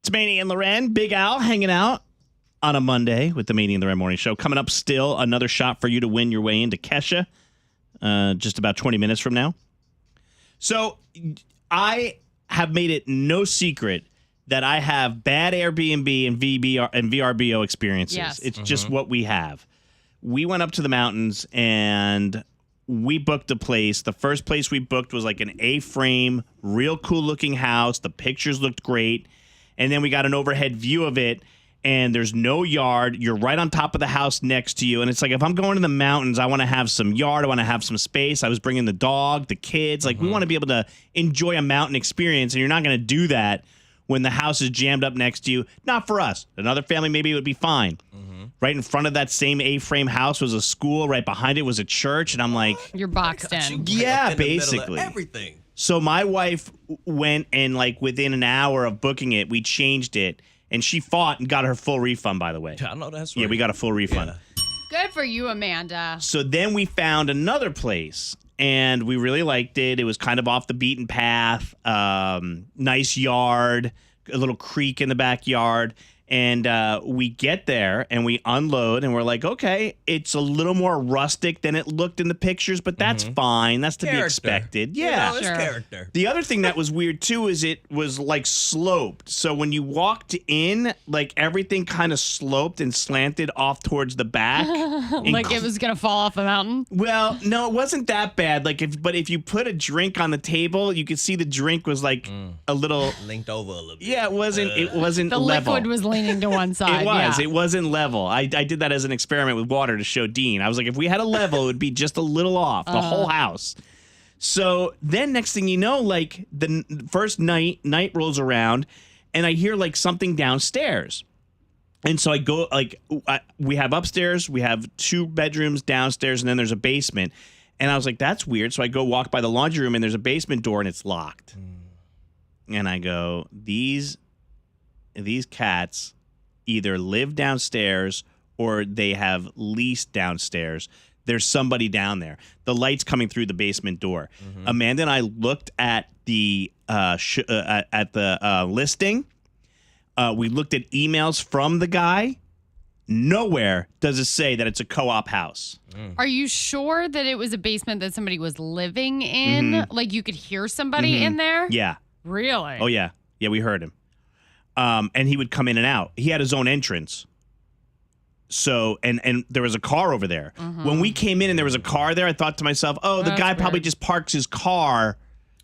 It's Maney and Loren, Big Al, hanging out on a Monday with the Maney and Loren Morning Show. Coming up still, another shot for you to win your way into Kesha just about 20 minutes from now. So I have made it no secret that I have bad Airbnb and VRBO experiences. Yes. It's just what we have. We went up to the mountains and we booked a place. The first place we booked was like an A-frame, real cool looking house. The pictures looked great. And then we got an overhead view of it, and there's no yard. You're right on top of the house next to you. And it's like, if I'm going to the mountains, I want to have some yard. I want to have some space. I was bringing the dog, the kids. Like, we want to be able to enjoy a mountain experience, and you're not going to do that when the house is jammed up next to you. Not for us. Another family, maybe it would be fine. Right in front of that same A-frame house was a school. Right behind it was a church. And I'm like... You're boxed in. Yeah, in the middle of basically. everything. So my wife went and, like, within an hour of booking it, we changed it. And she fought and got her full refund, by the way. I know that's right. Yeah, we got a full refund. Yeah. Good for you, Amanda. So then we found another place, and we really liked it. It was kind of off the beaten path, nice yard, a little creek in the backyard. And we get there and we unload and we're like, okay, it's a little more rustic than it looked in the pictures, but that's fine. That's to be expected. Yeah. You know, it's character. The other thing that was weird too is it was like sloped. So when you walked in, like everything kind of sloped and slanted off towards the back. Like it was going to fall off a mountain? Well, no, it wasn't that bad. Like if you put a drink on the table, you could see the drink was like a little linked over a little bit. Yeah, it wasn't the level. liquid was leaning to one side. It wasn't level. I did that as an experiment with water to show Dean. I was like, if we had a level, it would be just a little off, the whole house. So then next thing you know, like the first night rolls around and I hear like something downstairs. And so I go, like, we have upstairs, we have 2 bedrooms downstairs, and then there's a basement. And I was like, that's weird. So I go walk by the laundry room and there's a basement door and it's locked. And I go, these cats either live downstairs or they have leased downstairs. There's somebody down there. The light's coming through the basement door. Amanda and I looked at the listing. We looked at emails from the guy. Nowhere does it say that it's a co-op house. Are you sure that it was a basement that somebody was living in? Like you could hear somebody in there? Yeah. Really? Oh, yeah. Yeah, we heard him. And he would come in and out. He had his own entrance. So, and there was a car over there. When we came in and there was a car there, I thought to myself, oh, the guy probably just parks his car.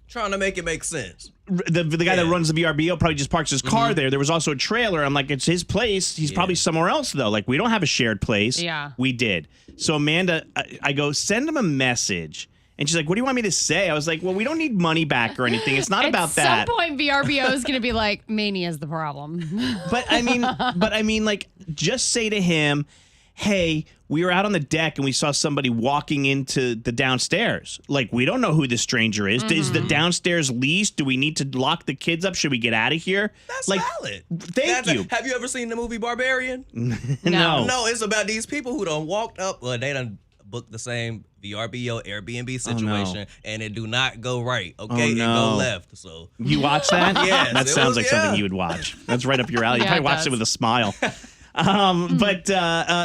Trying to make it make sense. The guy that runs the VRBO probably just parks his car there. There was also a trailer. I'm like, it's his place. He's probably somewhere else, though. Like, we don't have a shared place. Yeah. We did. So, Amanda, I go, send him a message. And she's like, what do you want me to say? I was like, well, we don't need money back or anything. It's not about that. At some point, VRBO is going to be like, Maney is the problem. But I mean, like, just say to him, hey, we were out on the deck and we saw somebody walking into the downstairs. Like, we don't know who this stranger is. Is the downstairs leased? Do we need to lock the kids up? Should we get out of here? That's like, valid. Thank you. Have you ever seen the movie Barbarian? No. No, it's about these people who done walked up. Well, they done booked the same VRBO Airbnb situation, and it do not go right. Okay, it go left. So you watch that? Yes, that sounds like something you would watch. That's right up your alley. You probably watched it with a smile.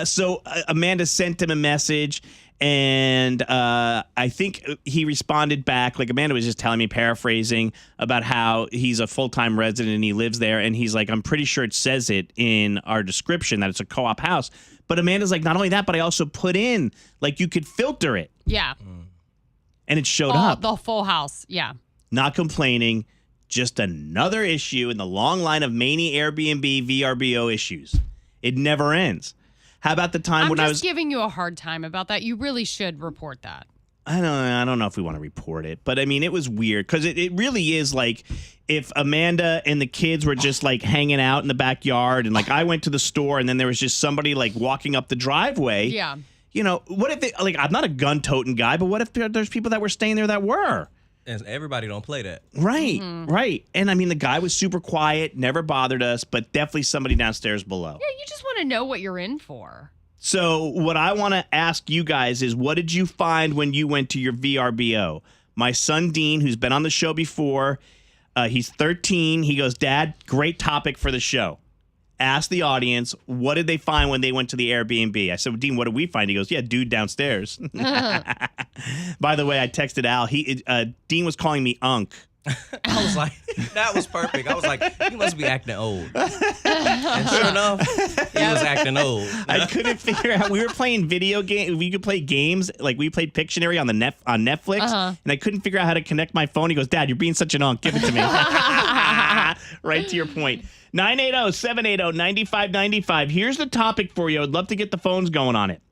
So Amanda sent him a message, and I think he responded back. Like, Amanda was just telling me, paraphrasing, about how he's a full-time resident and he lives there, and he's like, I'm pretty sure it says it in our description that it's a co-op house. But Amanda's like, not only that, but I also put in, like, you could filter it. Yeah. And it showed up. The full house. Yeah. Not complaining. Just another issue in the long line of Maney Airbnb VRBO issues. It never ends. How about the time when I was giving you a hard time about that? You really should report that. I don't know if we want to report it, but I mean, it was weird because it really is like if Amanda and the kids were just like hanging out in the backyard and like I went to the store and then there was just somebody like walking up the driveway. Yeah. You know, what if like I'm not a gun-toting guy, but what if there's people that were staying there that were? And everybody don't play that. Right, right. And I mean, the guy was super quiet, never bothered us, but definitely somebody downstairs below. Yeah, you just want to know what you're in for. So what I want to ask you guys is, what did you find when you went to your VRBO? My son, Dean, who's been on the show before, He's 13. He goes, Dad, great topic for the show. Ask the audience, what did they find when they went to the Airbnb? I said, well, Dean, what did we find? He goes, yeah, dude downstairs. By the way, I texted Al. Dean was calling me Unk. I was like, that was perfect. I was like, he must be acting old. And sure enough, he was acting old. I couldn't figure out. We were playing video games. We could play games. Like, we played Pictionary on Netflix, and I couldn't figure out how to connect my phone. He goes, Dad, you're being such an Unk. Give it to me. Right to your point. 980-780-9595. Here's the topic for you. I'd love to get the phones going on it.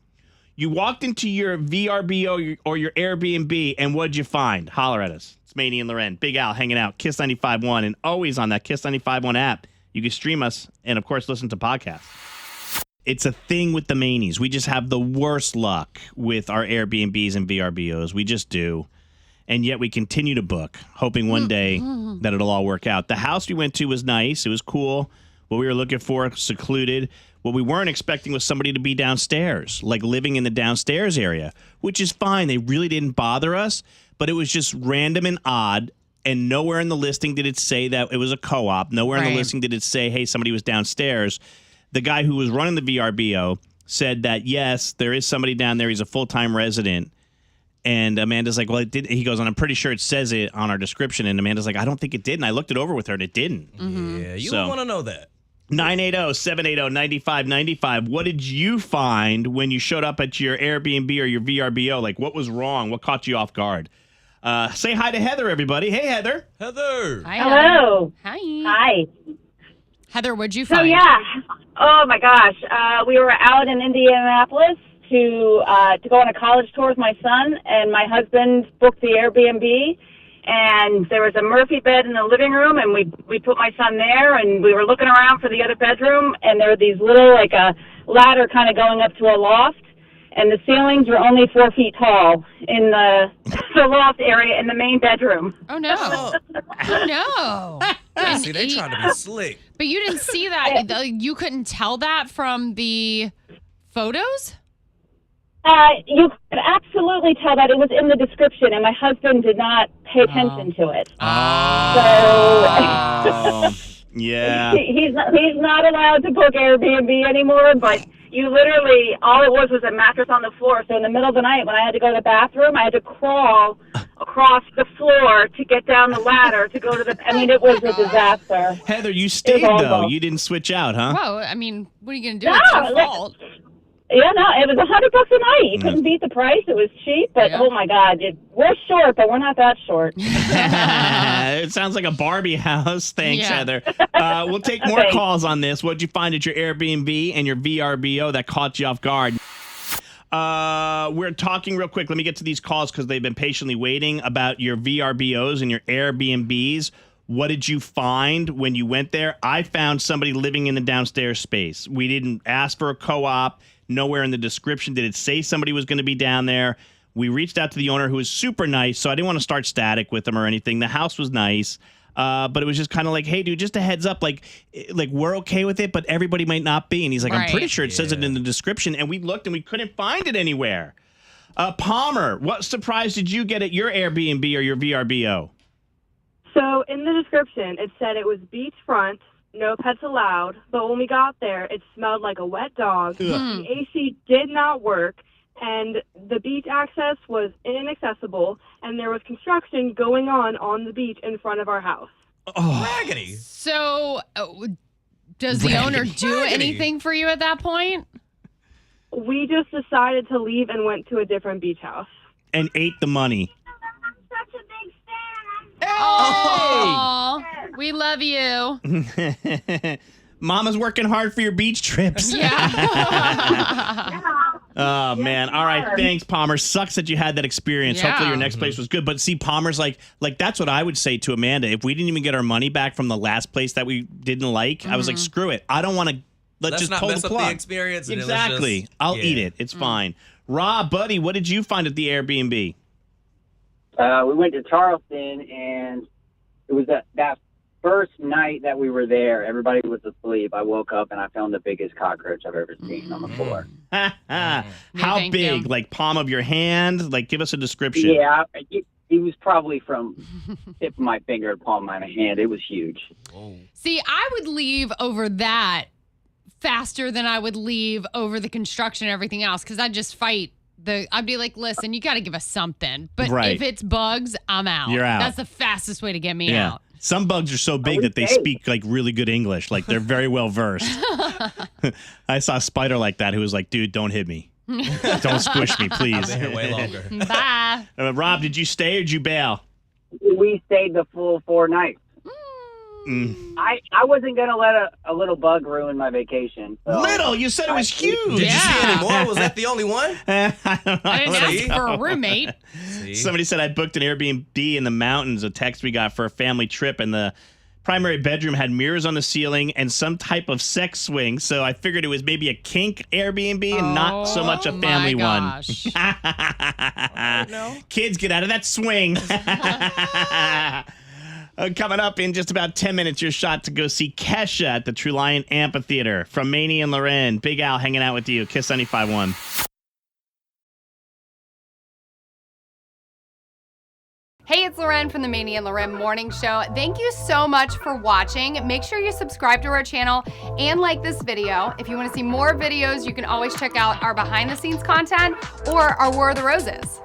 You walked into your VRBO or your Airbnb, and what'd you find? Holler at us. It's Maney and Loren. Big Al hanging out. Kiss 95.1, and always on that Kiss 95.1 app. You can stream us and, of course, listen to podcasts. It's a thing with the Maneys. We just have the worst luck with our Airbnbs and VRBOs. We just do. And yet we continue to book, hoping one day that it'll all work out. The house we went to was nice. It was cool. What we were looking for, secluded. What we weren't expecting was somebody to be downstairs, like living in the downstairs area, which is fine. They really didn't bother us, but it was just random and odd. And nowhere in the listing did it say that it was a co-op. Nowhere in the listing did it say, hey, somebody was downstairs. The guy who was running the VRBO said that, yes, there is somebody down there. He's a full-time resident. And Amanda's like, well, it did. He goes, and I'm pretty sure it says it on our description. And Amanda's like, I don't think it did. And I looked it over with her, and it didn't. Yeah, you want to know that. 980-780-9595. What did you find when you showed up at your Airbnb or your VRBO? Like, what was wrong? What caught you off guard? Say hi to Heather, everybody. Hey, Heather. Heather. Hi, Hello. Hi. Hi. Heather, what'd you find? So, yeah. Oh, my gosh. We were out in Indianapolis to go on a college tour with my son, and my husband booked the Airbnb, and there was a Murphy bed in the living room, and we put my son there, and we were looking around for the other bedroom, and there were these little, like a ladder kind of going up to a loft, and the ceilings were only 4 feet tall in the loft area in the main bedroom. Oh, no. Oh, no. See, they trying to be slick. But you didn't see that. You couldn't tell that from the photos? You could absolutely tell that it was in the description, and my husband did not pay attention to it. Oh. Yeah. He's not allowed to book Airbnb anymore, but you literally, all it was a mattress on the floor. So in the middle of the night, when I had to go to the bathroom, I had to crawl across the floor to get down the ladder to go to the, I mean, it was a disaster. Heather, you stayed, though. You didn't switch out, huh? Well, I mean, what are you going to do? It's your fault. Yeah, no, it was $100 a night. You couldn't beat the price. It was cheap, but oh my God, we're short, but we're not that short. It sounds like a Barbie house. Thanks, Heather. We'll take more calls on this. What'd you find at your Airbnb and your VRBO that caught you off guard? We're talking real quick. Let me get to these calls because they've been patiently waiting about your VRBOs and your Airbnbs. What did you find when you went there? I found somebody living in the downstairs space. We didn't ask for a co-op. Nowhere in the description did it say somebody was going to be down there. We reached out to the owner, who was super nice, so I didn't want to start static with him or anything. The house was nice, but it was just kind of like, hey, dude, just a heads up, like we're okay with it, but everybody might not be. And he's like, I'm pretty sure it says it in the description. And we looked, and we couldn't find it anywhere. Palmer, what surprise did you get at your Airbnb or your VRBO? So in the description, it said it was beachfront, no pets allowed, but when we got there, it smelled like a wet dog. The AC did not work, and the beach access was inaccessible, and there was construction going on the beach in front of our house. Oh. Raggedy. So does the owner do anything for you at that point? We just decided to leave and went to a different beach house. And ate the money. I'm such a big fan. Oh, we love you. Mama's working hard for your beach trips. Yeah. Oh, man. All right. Thanks, Palmer. Sucks that you had that experience. Yeah. Hopefully your next place was good. But see, Palmer's like that's what I would say to Amanda. If we didn't even get our money back from the last place that we didn't like, I was like, screw it. I don't want to. Let's just not pull mess the up plug. the experience. Exactly. I'll eat it. It's fine. Rob, buddy, what did you find at the Airbnb? We went to Charleston, and it was that first night that we were there. Everybody was asleep. I woke up, and I found the biggest cockroach I've ever seen on the floor. How big? Like palm of your hand? Like, give us a description. Yeah, He was probably from tip of my finger to palm of my hand. It was huge. Whoa. See, I would leave over that faster than I would leave over the construction and everything else because I'd just fight. I'd be like, listen, you got to give us something. But if it's bugs, I'm out. You're out. That's the fastest way to get me out. Some bugs are so big that they speak like really good English. Like they're very well versed. I saw a spider like that who was like, dude, don't hit me. Don't squish me, please. I've been here way longer. Bye. Rob, did you stay or did you bail? We stayed the full 4 nights. I wasn't going to let a little bug ruin my vacation. So. Little? You said it was huge. Did you see any more? Was that the only one? I don't know. I didn't ask for a roommate. Somebody said I booked an Airbnb in the mountains, a text we got for a family trip, and the primary bedroom had mirrors on the ceiling and some type of sex swing, so I figured it was maybe a kink Airbnb and not so much a family one. Kids, get out of that swing. Coming up in just about 10 minutes, your shot to go see Kesha at the True Lion Amphitheater. From Maney and Loren, Big Al hanging out with you. Kiss 95.1. Hey, it's Loren from the Maney and Loren Morning Show. Thank you so much for watching. Make sure you subscribe to our channel and like this video. If you want to see more videos, you can always check out our behind the scenes content or our War of the Roses.